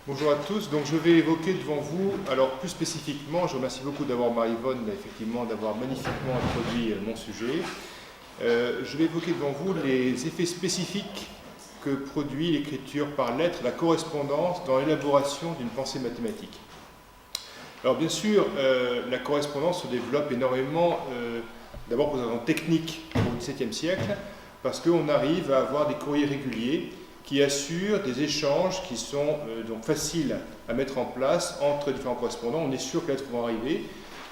Bonjour à tous, donc je vais évoquer devant vous, alors plus spécifiquement, je remercie beaucoup d'abord Marie-Yvonne effectivement d'avoir magnifiquement introduit mon sujet. Je vais évoquer devant vous les effets spécifiques que produit l'écriture par lettres, la correspondance dans l'élaboration d'une pensée mathématique. Alors bien sûr, la correspondance se développe énormément, d'abord pour des raisons techniques au XVIIe siècle, parce qu'on arrive à avoir des courriers réguliers qui assurent des échanges qui sont donc faciles à mettre en place entre différents correspondants. On est sûr que les lettres vont arriver,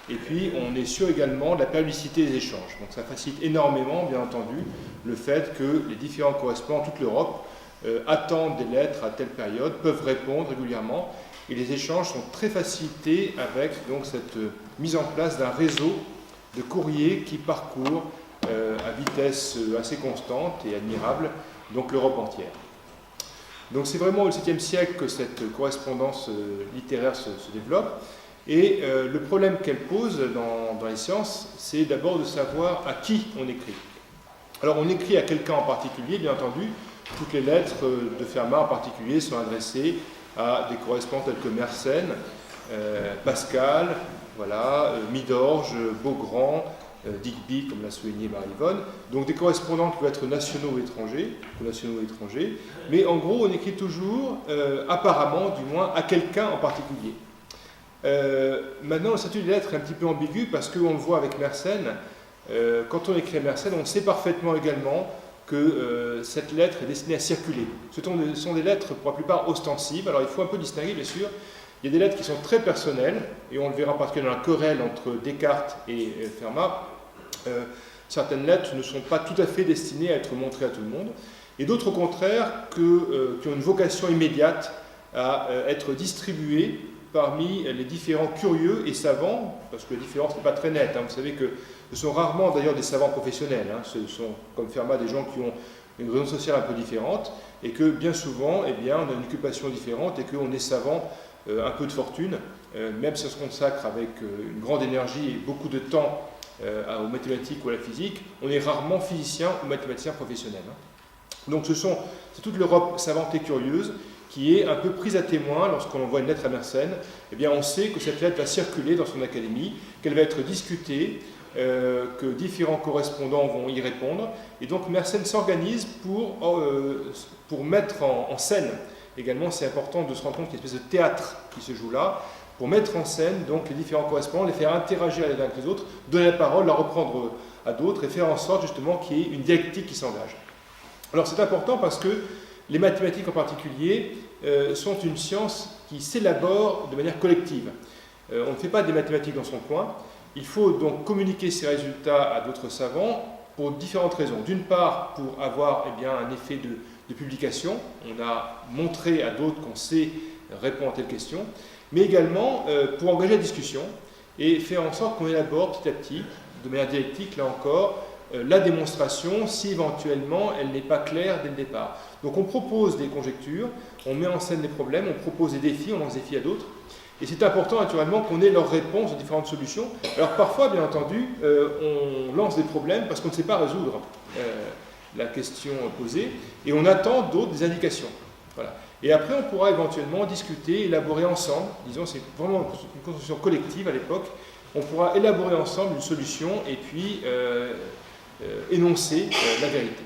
et puis on est sûr également de la périodicité des échanges. Donc ça facilite énormément, bien entendu, le fait que les différents correspondants, toute l'Europe, attendent des lettres à telle période, peuvent répondre régulièrement, et les échanges sont très facilités avec donc cette mise en place d'un réseau de courriers qui parcourt à vitesse assez constante et admirable donc l'Europe entière. Donc c'est vraiment au XVIIe siècle que cette correspondance littéraire se développe. Et le problème qu'elle pose dans les sciences, c'est d'abord de savoir à qui on écrit. Alors on écrit à quelqu'un en particulier, bien entendu. Toutes les lettres de Fermat en particulier sont adressées à des correspondants tels que Mersenne, Pascal, voilà, Midorge, Beaugrand, Digby, comme l'a souligné Marie-Yvonne, donc des correspondants qui peuvent être nationaux ou étrangers, mais en gros on écrit toujours, apparemment du moins, à quelqu'un en particulier. Maintenant le statut des lettres est un petit peu ambigu parce qu'on le voit avec Mersenne, quand on écrit à Mersenne, on sait parfaitement également que cette lettre est destinée à circuler. Ce sont des lettres pour la plupart ostensives, alors il faut un peu distinguer bien sûr. Il y a des lettres qui sont très personnelles, et on le verra particulièrement dans la querelle entre Descartes et Fermat. Certaines lettres ne sont pas tout à fait destinées à être montrées à tout le monde, et d'autres au contraire qui ont une vocation immédiate à être distribuées parmi les différents curieux et savants, parce que la différence n'est pas très nette. Vous savez que ce sont rarement d'ailleurs des savants professionnels, ce sont comme Fermat des gens qui ont une raison sociale un peu différente, et que bien souvent, eh bien, on a une occupation différente et qu'on est savant un peu de fortune, même si on se consacre avec une grande énergie et beaucoup de temps aux mathématiques ou à la physique, on est rarement physicien ou mathématicien professionnel. Donc c'est toute l'Europe savante et curieuse qui est un peu prise à témoin lorsqu'on envoie une lettre à Mersenne. Eh bien, on sait que cette lettre va circuler dans son académie, qu'elle va être discutée, que différents correspondants vont y répondre, et donc Mersenne s'organise pour mettre en scène. Également, c'est important de se rendre compte qu'il y a une espèce de théâtre qui se joue là, pour mettre en scène donc les différents correspondants, les faire interagir les uns avec les autres, donner la parole, la reprendre à d'autres, et faire en sorte justement qu'il y ait une dialectique qui s'engage. Alors c'est important parce que les mathématiques en particulier sont une science qui s'élabore de manière collective. On ne fait pas des mathématiques dans son coin, il faut donc communiquer ces résultats à d'autres savants pour différentes raisons. D'une part, pour avoir un effet de publication, on a montré à d'autres qu'on sait répondre à telle question, mais également pour engager la discussion et faire en sorte qu'on élabore petit à petit, de manière dialectique là encore, la démonstration si éventuellement elle n'est pas claire dès le départ. Donc on propose des conjectures, on met en scène des problèmes, on propose des défis, on lance des défis à d'autres, et c'est important naturellement qu'on ait leur réponse aux différentes solutions. Alors parfois, bien entendu, on lance des problèmes parce qu'on ne sait pas résoudre la question posée, et on attend d'autres des indications. Voilà. Et après, on pourra éventuellement discuter, élaborer ensemble, disons, c'est vraiment une construction collective à l'époque, on pourra élaborer ensemble une solution et puis énoncer la vérité.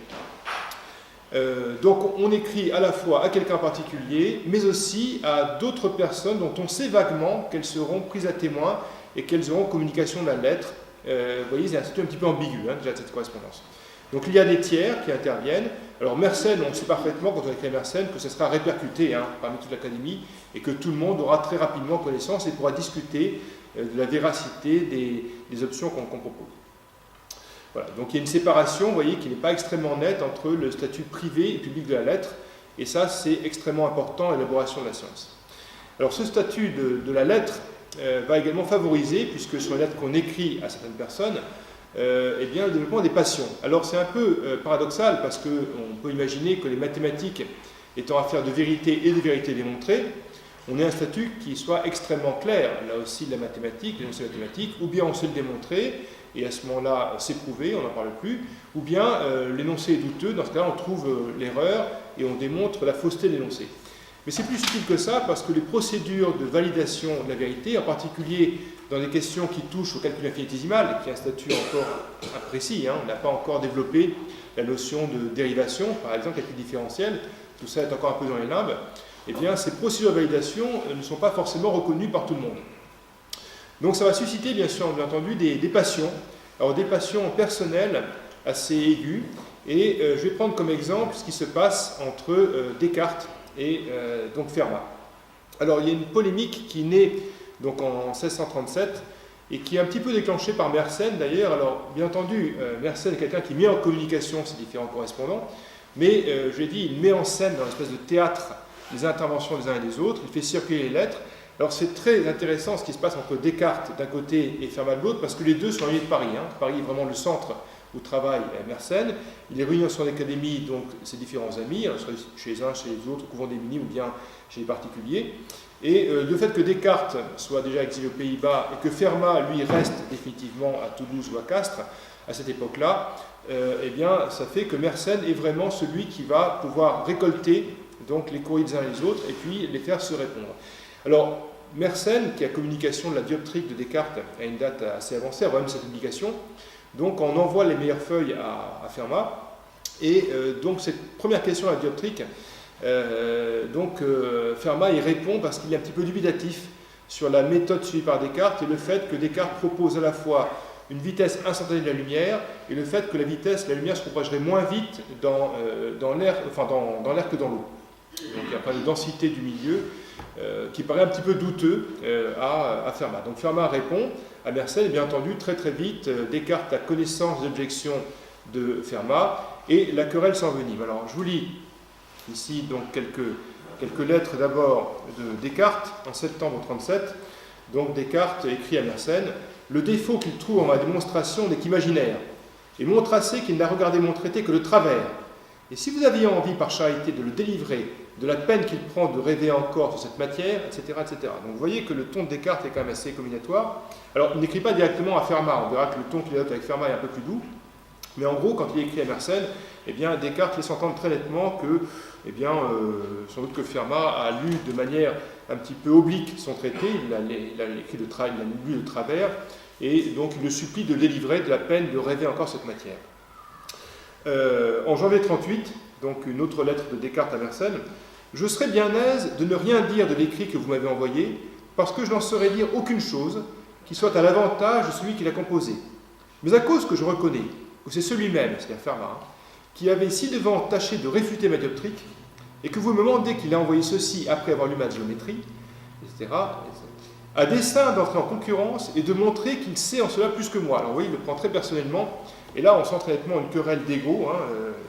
Donc on écrit à la fois à quelqu'un en particulier, mais aussi à d'autres personnes dont on sait vaguement qu'elles seront prises à témoin et qu'elles auront communication de la lettre. Vous voyez, c'est un statut un petit peu ambigu déjà de cette correspondance. Donc il y a des tiers qui interviennent. Alors Mersenne, on sait parfaitement quand on écrit Mersenne que ça sera répercuté parmi toute l'académie et que tout le monde aura très rapidement connaissance et pourra discuter de la véracité des options qu'on propose. Voilà. Donc il y a une séparation, vous voyez, qui n'est pas extrêmement nette entre le statut privé et public de la lettre, et ça c'est extrêmement important à l'élaboration de la science. Alors ce statut de la lettre va également favoriser, puisque sur les lettres qu'on écrit à certaines personnes, le développement des passions. Alors c'est un peu paradoxal parce qu'on peut imaginer que les mathématiques étant affaire de vérité et de vérité démontrée, on ait un statut qui soit extrêmement clair. Là aussi la mathématique, l'énoncé mathématique, ou bien on sait le démontrer, et à ce moment-là c'est prouvé, on n'en parle plus, ou bien l'énoncé est douteux, dans ce cas-là on trouve l'erreur et on démontre la fausseté de l'énoncé. Mais c'est plus subtil que ça, parce que les procédures de validation de la vérité, en particulier dans des questions qui touchent au calcul infinitésimal, qui est un statut encore imprécis, on n'a pas encore développé la notion de dérivation, par exemple, calcul différentiel, tout ça est encore un peu dans les limbes, eh bien, ces procédures de validation ne sont pas forcément reconnues par tout le monde. Donc ça va susciter, bien sûr, bien entendu, des passions. Alors des passions personnelles assez aiguës. Et je vais prendre comme exemple ce qui se passe entre Descartes et donc Fermat. Alors il y a une polémique qui naît donc en 1637 et qui est un petit peu déclenchée par Mersenne d'ailleurs. Alors bien entendu, Mersenne est quelqu'un qui met en communication ses différents correspondants, mais je l'ai dit, il met en scène dans une espèce de théâtre les interventions des uns et des autres, il fait circuler les lettres. Alors c'est très intéressant ce qui se passe entre Descartes d'un côté et Fermat de l'autre, parce que les deux sont réunis de Paris. Paris est vraiment le centre où travaille Mersenne. Il est réuni dans son académie, donc ses différents amis, alors, chez les uns, chez les autres, au couvent des Minimes ou bien chez les particuliers. Et le fait que Descartes soit déjà exilé aux Pays-Bas et que Fermat, lui, reste définitivement à Toulouse ou à Castres, à cette époque-là, eh bien, ça fait que Mersenne est vraiment celui qui va pouvoir récolter donc, les courriers des uns et des autres et puis les faire se répondre. Alors, Mersenne, qui a communication de la dioptrique de Descartes à une date assez avancée, avant même cette publication, donc on envoie les meilleures feuilles à Fermat, et donc cette première question à la dioptrique, Fermat y répond parce qu'il est un petit peu dubitatif sur la méthode suivie par Descartes et le fait que Descartes propose à la fois une vitesse instantanée de la lumière et le fait que la lumière se propagerait moins vite dans l'air que dans l'eau. Donc il y a pas de densité du milieu qui paraît un petit peu douteux à Fermat. Donc Fermat répond à Mersenne, et bien entendu, très très vite, Descartes a connaissance des objections de Fermat, et la querelle s'envenime. Alors je vous lis ici donc quelques lettres d'abord de Descartes, en septembre 1937. Donc Descartes écrit à Mersenne: « Le défaut qu'il trouve en ma démonstration n'est qu'imaginaire, et montre assez qu'il n'a regardé mon traité que de travers. Et si vous aviez envie par charité de le délivrer de la peine qu'il prend de rêver encore sur cette matière, etc., etc. » Donc vous voyez que le ton de Descartes est quand même assez combinatoire. Alors il n'écrit pas directement à Fermat, on verra que le ton qu'il adopte avec Fermat est un peu plus doux, mais en gros, quand il écrit à Mersenne, eh bien, Descartes laisse entendre très nettement que, eh bien, sans doute que Fermat a lu de manière un petit peu oblique son traité, il a lu de travers, et donc il le supplie de le délivrer de la peine de rêver encore cette matière. En janvier 1938, donc une autre lettre de Descartes à Mersenne: « Je serais bien aise de ne rien dire de l'écrit que vous m'avez envoyé, parce que je n'en saurais dire aucune chose qui soit à l'avantage de celui qui l'a composé. Mais à cause que je reconnais que c'est celui-même, c'est-à-dire Fermat, qui avait ci-devant tâché de réfuter ma dioptrique, et que vous me demandez qu'il a envoyé ceci après avoir lu ma géométrie, etc., à dessein d'entrer en concurrence et de montrer qu'il sait en cela plus que moi. » Alors vous voyez, il le prend très personnellement, et là on sent très nettement une querelle d'ego,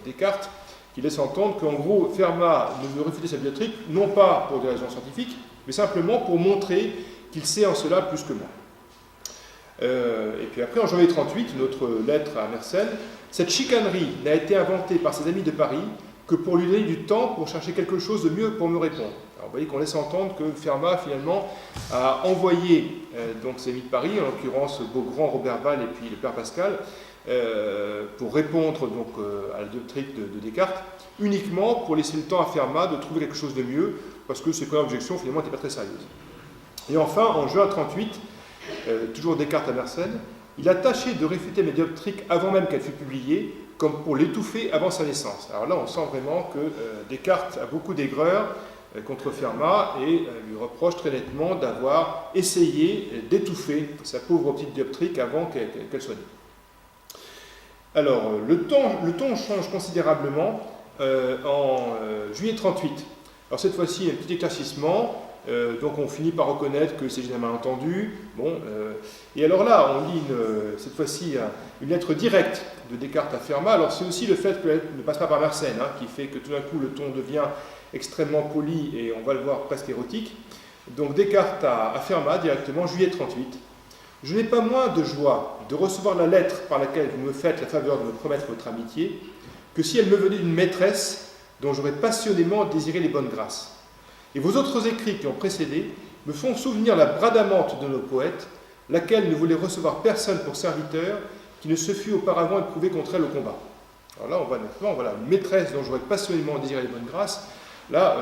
Descartes, qui laisse entendre qu'en gros, Fermat ne veut réfuter sa dioptrique, non pas pour des raisons scientifiques, mais simplement pour montrer qu'il sait en cela plus que moi. Et puis après, en janvier 1938, une autre lettre à Mersenne: « Cette chicanerie n'a été inventée par ses amis de Paris que pour lui donner du temps pour chercher quelque chose de mieux pour me répondre. » Alors vous voyez qu'on laisse entendre que Fermat, finalement, a envoyé donc ses amis de Paris, en l'occurrence Beaugrand, Robert Ball et puis le père Pascal, pour répondre donc, à la dioptrique de Descartes, uniquement pour laisser le temps à Fermat de trouver quelque chose de mieux, parce que ses premières objections, finalement, n'étaient pas très sérieuses. Et enfin, en juin 1938, toujours Descartes à Mersenne, il a tâché de réfuter mes dioptriques avant même qu'elle fût publiée, comme pour l'étouffer avant sa naissance. Alors là, on sent vraiment que Descartes a beaucoup d'aigreur contre Fermat et lui reproche très nettement d'avoir essayé d'étouffer sa pauvre petite dioptrique avant qu'elle soit née. Alors, le ton change considérablement en juillet 1938. Alors cette fois-ci, il y a un petit éclaircissement. Donc on finit par reconnaître que c'est juste un malentendu. Et alors là, on lit cette fois-ci une lettre directe de Descartes à Fermat. Alors c'est aussi le fait que la lettre ne passe pas par Mersenne, qui fait que tout d'un coup le ton devient extrêmement poli et on va le voir presque érotique. Donc Descartes à Fermat directement, juillet 1938. « Je n'ai pas moins de joie de recevoir la lettre par laquelle vous me faites la faveur de me promettre votre amitié que si elle me venait d'une maîtresse dont j'aurais passionnément désiré les bonnes grâces. Et vos autres écrits qui ont précédé me font souvenir la bradamante de nos poètes, laquelle ne voulait recevoir personne pour serviteur qui ne se fût auparavant éprouvé contre elle au combat. » Alors là, on voit nettement, voilà, une maîtresse dont j'aurais passionnément désiré les bonnes grâces. Là,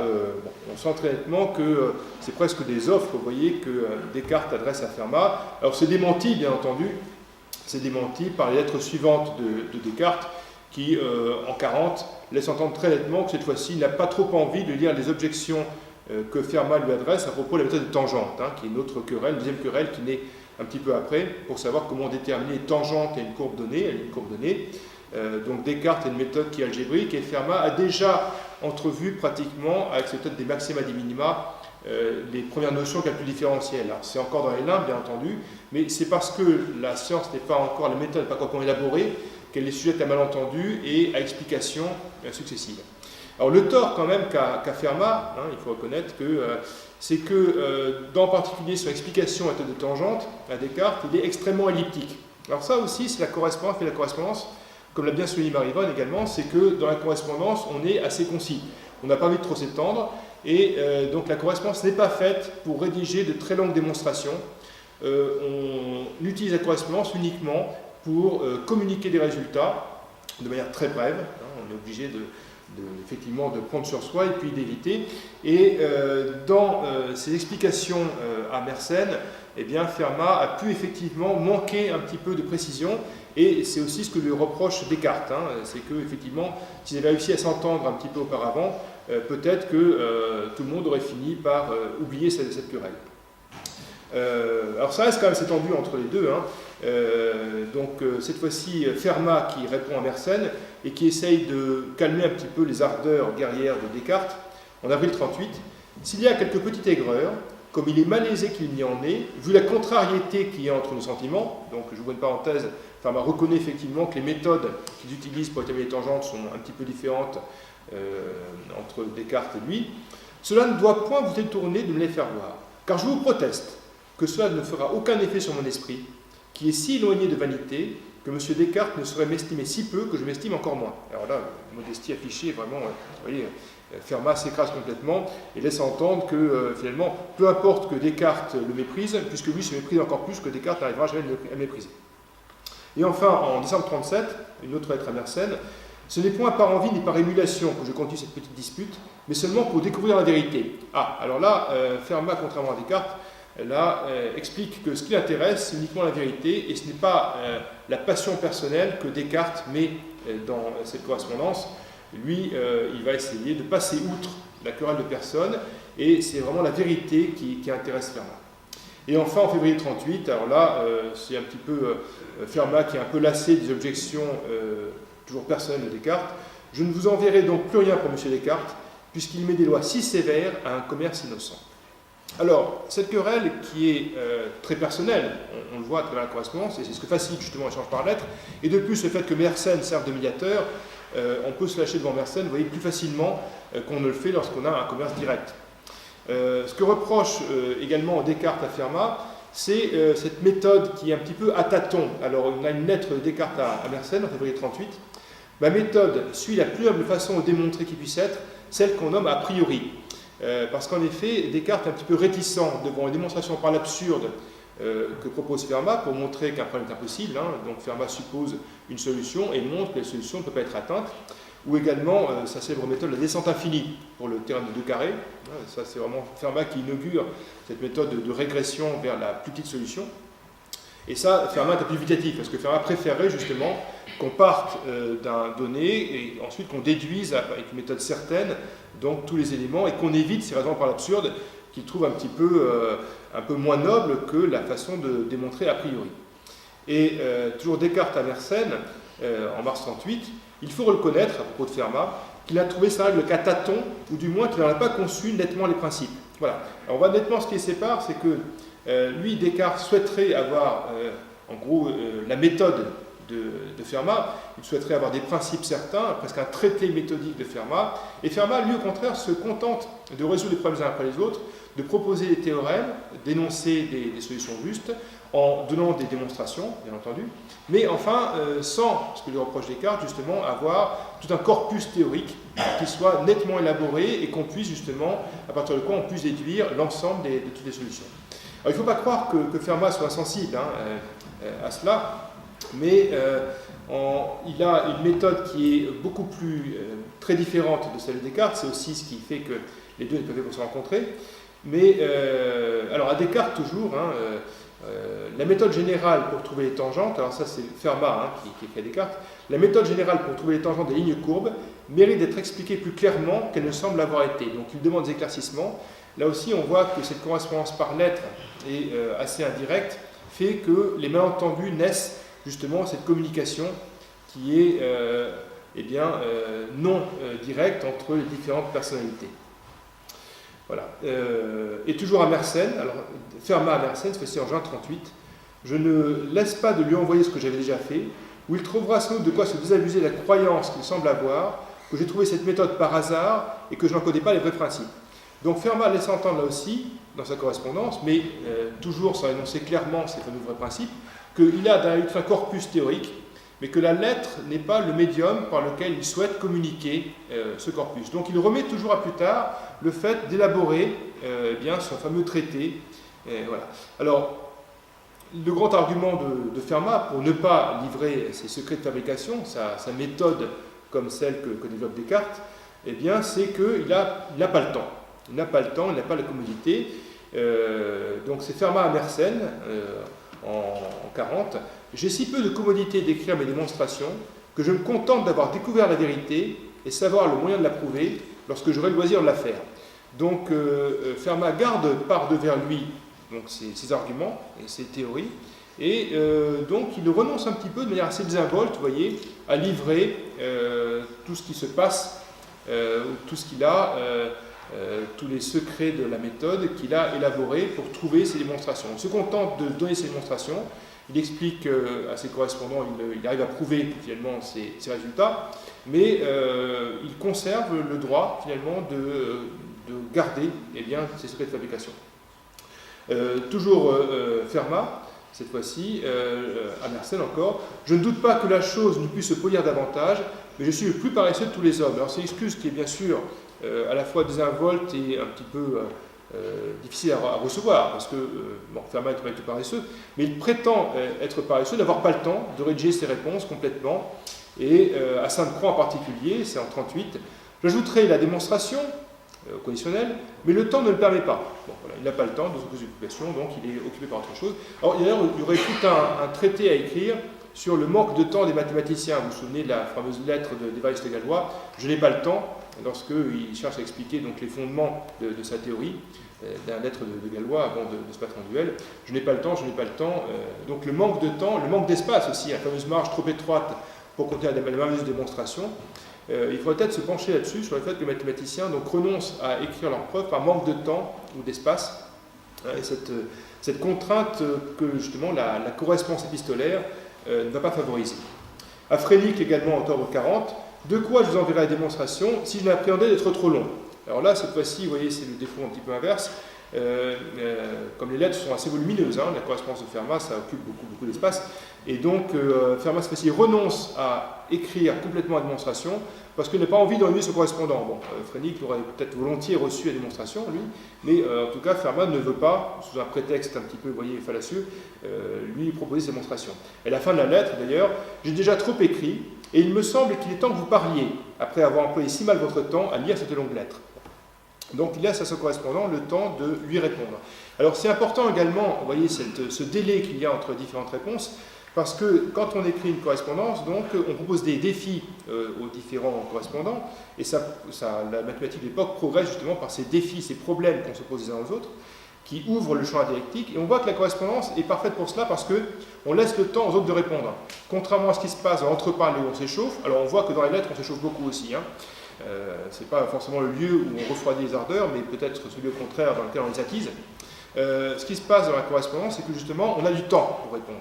on sent très nettement que c'est presque des offres, vous voyez, que Descartes adresse à Fermat. Alors c'est démenti, bien entendu, c'est démenti par les lettres suivantes de Descartes, qui, en 40, laisse entendre très nettement que cette fois-ci, il n'a pas trop envie de lire les objections que Fermat lui adresse à propos de la méthode de tangente, qui est une autre querelle, une deuxième querelle qui naît un petit peu après, pour savoir comment déterminer les tangentes à une courbe donnée. Donc Descartes a une méthode qui est algébrique, et Fermat a déjà entrevu pratiquement, avec cette méthode des maxima des minima, les premières notions de calcul différentiel. C'est encore dans les limbes, bien entendu, mais c'est parce que la science n'est pas encore, la méthode n'est pas encore élaborée, qu'elle est sujette à malentendus et à explications successives. Alors le tort quand même qu'a Fermat, il faut reconnaître que c'est que dans particulier son explication à méthode de tangente à Descartes, il est extrêmement elliptique. Alors ça aussi, c'est la correspondance, comme l'a bien souligné Marivonne également, c'est que dans la correspondance, on est assez concis. On n'a pas envie de trop s'étendre, et donc la correspondance n'est pas faite pour rédiger de très longues démonstrations. On utilise la correspondance uniquement pour communiquer des résultats de manière très brève. On est obligé effectivement de prendre sur soi et puis d'éviter. Et dans ses explications à Mersenne, eh bien, Fermat a pu effectivement manquer un petit peu de précision, et c'est aussi ce que lui reproche Descartes. C'est qu'effectivement, s'ils avaient réussi à s'entendre un petit peu auparavant, peut-être que tout le monde aurait fini par oublier cette querelle. Alors ça reste quand même cette embûche entre les deux. Donc cette fois-ci, Fermat qui répond à Mersenne et qui essaye de calmer un petit peu les ardeurs guerrières de Descartes. En avril 38, s'il y a quelques petites aigreurs, comme il est malaisé qu'il n'y en ait, vu la contrariété qu'il y a entre nos sentiments, donc je vous une parenthèse, Fermat reconnaît effectivement que les méthodes qu'ils utilisent pour établir les tangentes sont un petit peu différentes entre Descartes et lui, cela ne doit point vous détourner de me les faire voir, car je vous proteste que cela ne fera aucun effet sur mon esprit, qui est si éloigné de vanité que M. Descartes ne saurait m'estimer si peu que je m'estime encore moins. Alors là, modestie affichée, vraiment, vous voyez, Fermat s'écrase complètement et laisse entendre que finalement, peu importe que Descartes le méprise, puisque lui se méprise encore plus que Descartes n'arrivera jamais à le mépriser. Et enfin, en décembre 37, une autre lettre à Mersenne, ce n'est point par envie ni par émulation que je continue cette petite dispute, mais seulement pour découvrir la vérité. Alors là, Fermat, contrairement à Descartes, explique que ce qui l'intéresse, c'est uniquement la vérité, et ce n'est pas la passion personnelle que Descartes met dans cette correspondance. Lui, il va essayer de passer outre la querelle de personnes, et c'est vraiment la vérité qui intéresse Fermat. Et enfin, en février 38, alors là, c'est un petit peu Fermat qui est un peu lassé des objections toujours personnelles de Descartes. Je ne vous enverrai donc plus rien pour M. Descartes, puisqu'il met des lois si sévères à un commerce innocent. Alors, cette querelle qui est très personnelle, on le voit à travers la correspondance, et c'est ce que facilite justement l'échange par lettres, et de plus le fait que Mersenne serve de médiateur, on peut se lâcher devant Mersenne, vous voyez, plus facilement qu'on ne le fait lorsqu'on a un commerce direct. Ce que reproche également Descartes à Fermat, c'est cette méthode qui est un petit peu à tâtons. Alors, on a une lettre de Descartes à Mersenne en février 38. Ma méthode suit la plus noble façon de démontrer qu'il puisse être, celle qu'on nomme a priori. Parce qu'en effet, Descartes est un petit peu réticent devant une démonstration par l'absurde que propose Fermat pour montrer qu'un problème est impossible. Donc Fermat suppose une solution et montre que la solution ne peut pas être atteinte. Ou également sa célèbre méthode, la descente infinie pour le théorème de deux carrés. Ça, c'est vraiment Fermat qui inaugure cette méthode de régression vers la plus petite solution. Et ça, Fermat est un peu dubitatif, parce que Fermat préférerait justement qu'on parte d'un donné et ensuite qu'on déduise avec une méthode certaine donc tous les éléments et qu'on évite ces raisons par l'absurde qu'il trouve un peu moins noble que la façon de démontrer a priori. Et toujours Descartes à Mersenne, en mars 38, il faut reconnaître, à propos de Fermat, qu'il a trouvé sa règle qu'à tâtons, ou du moins qu'il n'en a pas conçu nettement les principes. Voilà. Alors on voit nettement ce qui les sépare, c'est que lui, Descartes, souhaiterait avoir, en gros, la méthode de Fermat. Il souhaiterait avoir des principes certains, presque un traité méthodique de Fermat. Et Fermat, lui, au contraire, se contente de résoudre les problèmes les uns après les autres, de proposer des théorèmes, d'énoncer des solutions justes, en donnant des démonstrations, bien entendu, mais enfin, sans, ce que lui reproche Descartes, justement, avoir tout un corpus théorique qui soit nettement élaboré et qu'on puisse, justement, à partir de quoi on puisse déduire l'ensemble de toutes les solutions. Alors, il ne faut pas croire que Fermat soit insensible à cela. mais il a une méthode qui est beaucoup plus très différente de celle de Descartes. C'est aussi ce qui fait que les deux ne peuvent pas se rencontrer. Mais alors à Descartes toujours, la méthode générale pour trouver les tangentes, alors ça c'est Fermat qui écrit à Descartes, la méthode générale pour trouver les tangentes des lignes courbes mérite d'être expliquée plus clairement qu'elle ne semble avoir été. Donc il demande des éclaircissements. Là aussi on voit que cette correspondance par lettres est assez indirecte, fait que les malentendus naissent justement cette communication qui est non directe entre les différentes personnalités. Voilà. Et toujours à Mersenne, alors Fermat à Mersenne, c'est en juin 38, je ne laisse pas de lui envoyer ce que j'avais déjà fait, où il trouvera sans doute de quoi se désabuser la croyance qu'il semble avoir, que j'ai trouvé cette méthode par hasard et que je n'en connais pas les vrais principes. Donc Fermat laisse entendre là aussi, dans sa correspondance, mais toujours sans énoncer clairement ces fameux vrais principes, qu'il a un corpus théorique, mais que la lettre n'est pas le médium par lequel il souhaite communiquer ce corpus. Donc il remet toujours à plus tard le fait d'élaborer son fameux traité. Voilà. Alors, le grand argument de Fermat, pour ne pas livrer ses secrets de fabrication, sa méthode comme celle que développe Descartes, c'est qu'il n'a pas le temps. Il n'a pas le temps, il n'a pas la commodité. Donc c'est Fermat à Mersenne, en 40. J'ai si peu de commodité d'écrire mes démonstrations que je me contente d'avoir découvert la vérité et savoir le moyen de la prouver lorsque j'aurai le loisir de la faire. Donc Fermat garde par devers lui donc, ses arguments et ses théories, et donc il renonce un petit peu de manière assez désinvolte, vous voyez, à livrer tout ce qui se passe, tout ce qu'il a, tous les secrets de la méthode qu'il a élaborés pour trouver ses démonstrations. Il se contente de donner ses démonstrations, il explique à ses correspondants, il arrive à prouver finalement ses résultats, mais il conserve le droit finalement de garder ses secrets de fabrication. Toujours Fermat, cette fois-ci, à Mersenne encore, je ne doute pas que la chose ne puisse se polir davantage, mais je suis le plus paresseux de tous les hommes. Alors c'est une excuse qui est bien sûr à la fois désinvolte et un petit peu difficile à recevoir, parce que Fermat est tout paresseux, mais il prétend être paresseux, n'avoir pas le temps de rédiger ses réponses complètement, et à Sainte-Croix en particulier, c'est en 38, j'ajouterai la démonstration au conditionnel, mais le temps ne le permet pas. Bon, voilà, il n'a pas le temps de ses occupations, donc il est occupé par autre chose. Alors d'ailleurs, il y aurait tout un traité à écrire sur le manque de temps des mathématiciens. Vous vous souvenez de la fameuse lettre d'Évariste Galois, je n'ai pas le temps, lorsqu'il cherche à expliquer donc, les fondements de sa théorie, d'un lettre de Galois avant de se battre en duel. Je n'ai pas le temps, je n'ai pas le temps. Donc le manque de temps, le manque d'espace aussi, la fameuse marge trop étroite pour contenir la merveilleuse démonstration. Il faudrait peut-être se pencher là-dessus, sur le fait que les mathématiciens donc, renoncent à écrire leurs preuves par manque de temps ou d'espace. Et cette contrainte que justement la correspondance épistolaire ne va pas favoriser. À Frénic également, en octobre 40, de quoi je vous enverrai la démonstration si je m'appréhendais d'être trop long. Alors là, cette fois-ci, vous voyez, c'est le défaut un petit peu inverse. Comme les lettres sont assez volumineuses, la correspondance de Fermat, ça occupe beaucoup d'espace. Et donc, Fermat, cette fois-ci, renonce à écrire complètement la démonstration parce qu'il n'a pas envie d'ennuyer son correspondant. Bon, Frénic aurait peut-être volontiers reçu la démonstration, lui, mais en tout cas, Fermat ne veut pas, sous un prétexte un petit peu, vous voyez, fallacieux, lui proposer cette démonstration. Et à la fin de la lettre, d'ailleurs, j'ai déjà trop écrit, et il me semble qu'il est temps que vous parliez, après avoir employé si mal votre temps à lire cette longue lettre. Donc il laisse à son correspondant le temps de lui répondre. Alors c'est important également, vous voyez, ce délai qu'il y a entre différentes réponses, parce que quand on écrit une correspondance, donc, on propose des défis aux différents correspondants, et la mathématique de l'époque progresse justement par ces défis, ces problèmes qu'on se pose les uns aux autres, qui ouvrent le champ à la dialectique, et on voit que la correspondance est parfaite pour cela, parce qu'on laisse le temps aux autres de répondre. Contrairement à ce qui se passe dans l'entreparle où on s'échauffe, alors on voit que dans les lettres on s'échauffe beaucoup aussi, ce n'est pas forcément le lieu où on refroidit les ardeurs, mais peut-être celui au contraire dans lequel on les attise. Ce qui se passe dans la correspondance, c'est que justement, on a du temps pour répondre.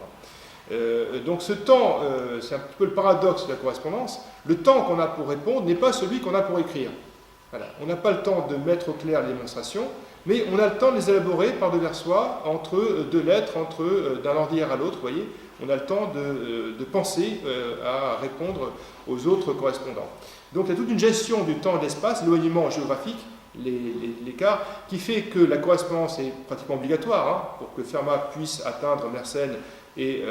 Donc ce temps, c'est un petit peu le paradoxe de la correspondance. Le temps qu'on a pour répondre n'est pas celui qu'on a pour écrire. Voilà. On n'a pas le temps de mettre au clair les démonstrations, mais on a le temps de les élaborer par devers soi, entre deux lettres, d'un ordinaire à l'autre, vous voyez. On a le temps de penser à répondre aux autres correspondants. Donc il y a toute une gestion du temps et de l'espace, l'éloignement géographique, l'écart, qui fait que la correspondance est pratiquement obligatoire pour que Fermat puisse atteindre Mersenne et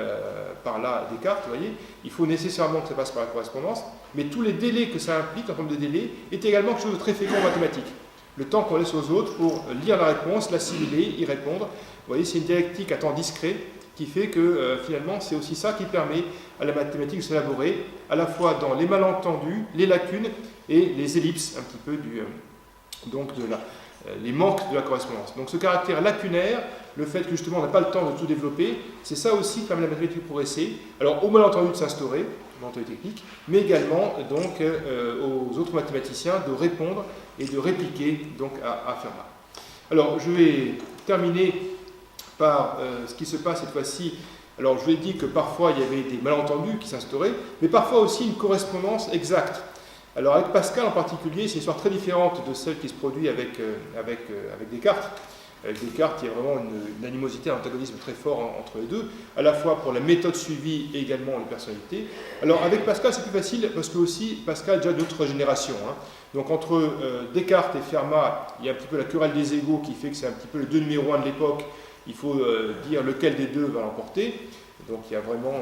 par là Descartes, vous voyez, il faut nécessairement que ça passe par la correspondance, mais tous les délais que ça implique en termes de délais est également quelque chose de très fécond en mathématiques. Le temps qu'on laisse aux autres pour lire la réponse, l'assimiler, y répondre. Vous voyez, c'est une dialectique à temps discret qui fait que finalement c'est aussi ça qui permet à la mathématique de s'élaborer à la fois dans les malentendus, les lacunes et les ellipses un petit peu les manques de la correspondance. Donc ce caractère lacunaire, le fait que justement on n'a pas le temps de tout développer, c'est ça aussi qui permet à la mathématique de progresser. Alors au malentendu de s'instaurer, malentendu technique, mais également donc aux autres mathématiciens de répondre et de répliquer donc à Fermat. Alors je vais terminer par ce qui se passe cette fois-ci. Alors je vous ai dit que parfois il y avait des malentendus qui s'instauraient, mais parfois aussi une correspondance exacte. Alors avec Pascal en particulier, c'est une histoire très différente de celle qui se produit avec Descartes. Avec Descartes, il y a vraiment une animosité, un antagonisme très fort entre les deux, à la fois pour la méthode suivie et également les personnalités. Alors avec Pascal, c'est plus facile parce que aussi Pascal est déjà d'autres générations. Donc entre Descartes et Fermat, il y a un petit peu la querelle des égaux qui fait que c'est un petit peu les deux numéros 1 de l'époque. Il faut dire lequel des deux va l'emporter. Donc il y a vraiment,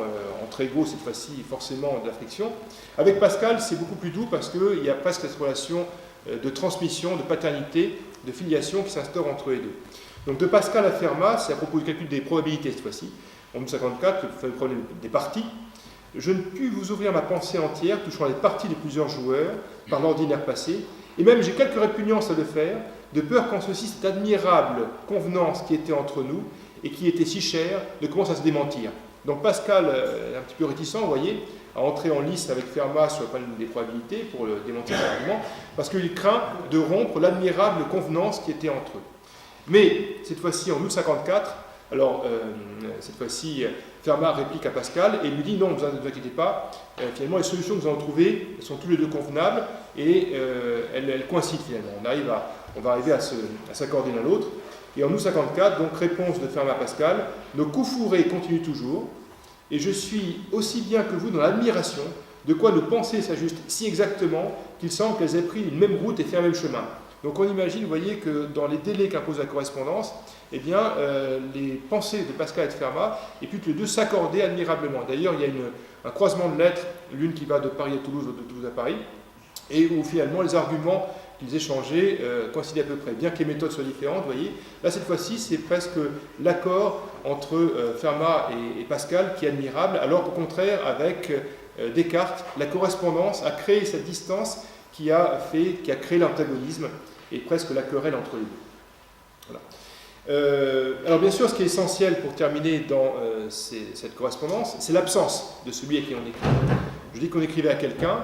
entre égaux, cette fois-ci, forcément de la friction. Avec Pascal, c'est beaucoup plus doux parce qu'il y a presque cette relation de transmission, de paternité, de filiation qui s'instaure entre les deux. Donc de Pascal à Fermat, c'est à propos du calcul des probabilités cette fois-ci. En 1954, le problème des parties. Je ne puis vous ouvrir ma pensée entière touchant les parties de plusieurs joueurs par l'ordinaire passé, et même j'ai quelques répugnances à le faire, de peur qu'en ceci cette admirable convenance qui était entre nous et qui était si chère ne commence à se démentir. Donc Pascal est un petit peu réticent, vous voyez, à entrer en lice avec Fermat sur le problème des probabilités pour le démentir argument, parce qu'il craint de rompre l'admirable convenance qui était entre eux. Mais cette fois-ci, en août 1954, alors cette fois-ci, Fermat réplique à Pascal et lui dit non, ne vous inquiétez pas, finalement les solutions que nous avons trouvées sont tous les deux convenables et elles coïncident finalement. On va arriver à s'accorder l'un l'autre. Et en août 1954, donc réponse de Fermat à Pascal, nos coups fourrés continuent toujours, et je suis aussi bien que vous dans l'admiration de quoi nos pensées s'ajustent si exactement qu'il semble qu'elles aient pris une même route et fait un même chemin. Donc on imagine, vous voyez, que dans les délais qu'impose la correspondance, eh bien, les pensées de Pascal et de Fermat, et puis que les deux s'accordaient admirablement. D'ailleurs, il y a un croisement de lettres, l'une qui va de Paris à Toulouse, l'autre de Toulouse à Paris, et où finalement les arguments qu'ils échangeaient coïncidaient à peu près, bien que les méthodes soient différentes, vous voyez. Là, cette fois-ci, c'est presque l'accord entre Fermat et Pascal qui est admirable, alors qu'au contraire, avec Descartes, la correspondance a créé cette distance qui a créé l'antagonisme et presque la querelle entre les deux. Voilà. Alors bien sûr, ce qui est essentiel pour terminer dans cette correspondance, c'est l'absence de celui à qui on écrit. Je dis qu'on écrivait à quelqu'un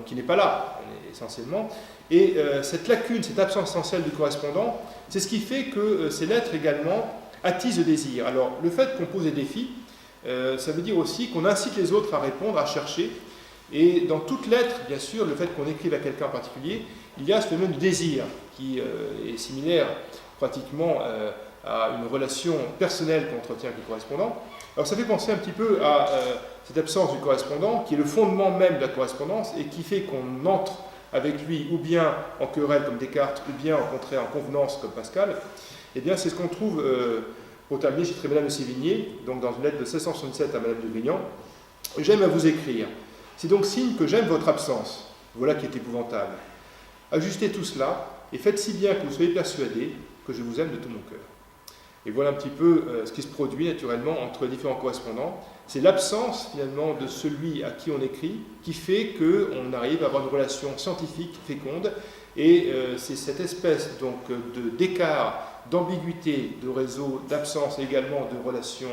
qui n'est pas là, essentiellement, et cette lacune, cette absence essentielle du correspondant, c'est ce qui fait que ces lettres également attisent le désir. Alors le fait qu'on pose des défis, ça veut dire aussi qu'on incite les autres à répondre, à chercher, et dans toute lettre, bien sûr, le fait qu'on écrive à quelqu'un en particulier, il y a ce phénomène de désir qui est similaire pratiquement à une relation personnelle qu'on entretient avec le correspondant. Alors ça fait penser un petit peu à cette absence du correspondant, qui est le fondement même de la correspondance et qui fait qu'on entre avec lui ou bien en querelle comme Descartes, ou bien au contraire en convenance comme Pascal. Eh bien c'est ce qu'on trouve pour terminer chez Madame de Sévigné, donc dans une lettre de 1677 à Madame de Grignan. « J'aime à vous écrire. C'est donc signe que j'aime votre absence. Voilà qui est épouvantable. Ajustez tout cela et faites si bien que vous soyez persuadés que je vous aime de tout mon cœur. » Et voilà un petit peu ce qui se produit naturellement entre les différents correspondants. C'est l'absence finalement de celui à qui on écrit qui fait qu'on arrive à avoir une relation scientifique féconde. Et c'est cette espèce donc d'écart, d'ambiguïté, de réseau, d'absence et également de relations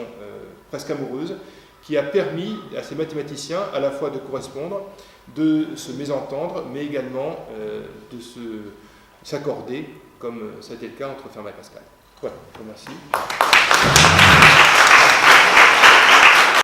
presque amoureuses qui a permis à ces mathématiciens à la fois de correspondre, de se mésentendre, mais également de s'accorder, comme ça a été le cas entre Fermat et Pascal. Voilà, je vous remercie.